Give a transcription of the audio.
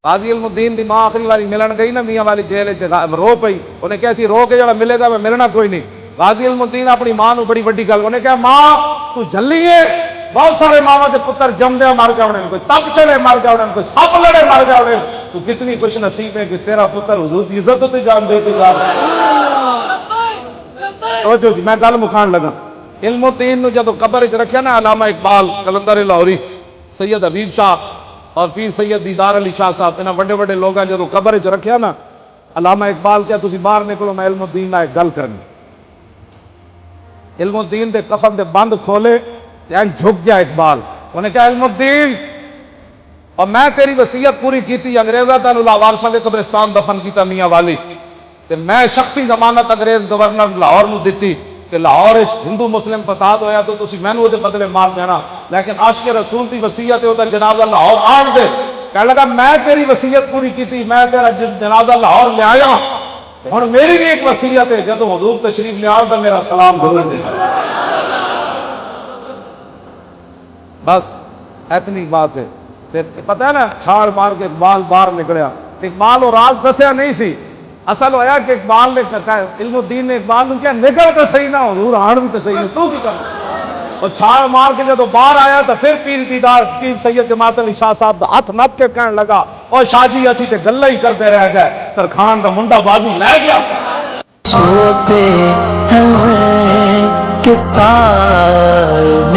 غازی علم الدین دی ماں آخری والی ملن گئی نا میاں والی جیل رو پئی، انہیں کہا سی رو کے جڑا ملے گا میں ملنا کوئی نہیں. غازی علم الدین اپنی ماں نو بڑی وڈی گل، انہیں کہا ماں تو جلی ہے، بہت سارے ماما کے پتر جمدے مر جانے، کوئی تپ چڑے مر جانے، کوئی سپ لڑے مر جانے، تو کتنی خوش نصیب ہے کہ تیرا پتر حضور کی عزت تے جان دے کے جا رہا. میں گل مکھان لگا. علم الدین نو جدو قبر وچ رکھیا نا علامہ اقبال کلندر لاہوری سید حبیب شاہ اور پیر سید دیدار علی شاہ صاحب انہاں بڑے بڑے لوگاں جدو قبر وچ رکھیا نا علامہ اقبال کیا تسی باہر نکلو میں علم الدین نال گل کرنی. علم الدین دے کفن دے بند کھولے این جھک گیا اقبال. انہیں کہا علم الدین اور میں تیری وصیت پوری کیتی، انگریزاں تینوں لاوارساں دے قبرستان دفن کیتا میاں والی، تے میں شخصی ضمانت انگریز گورنر لاہور نو دتی کہ لاہور ہندو مسلم فساد ہویا تو تسی مینوں وہ بدلے مار دینا، لیکن عاشق رسول دی وصیت ہے وہ جنازہ لاہور آن دے. کہنے لگا میں تیری وصیت پوری کیتی، میں تیرا جنازہ لاہور لے آیا، ہن میری بھی ایک وصیت ہے جدو حضور تشریف لے آؤ تو میرا سلام ضرور دینا. بس اتنی بات ہے. پتہ ہے نا چھاڑ مار کے اقبال باہر نکلیا. اقبال وہ راز دسیا نہیں سی، اصل ہویا کہ اقبال نے علم الدین نے اقبال نے کیا نکل تو صحیح نہ حضور آن بھی تو صحیح نہ تو کی کرنا. اور چھاڑ مار کے جب باہر آیا تو پھر پیر دیدار پیر سید جماعت علی شاہ صاحب ہاتھ نپ کے کہنے لگا اور شاہ جی اسی تے گلا ہی کرتے رہ گئے، ترخان کا منڈا بازی لے گیا. ہوتے ہیں کہ سال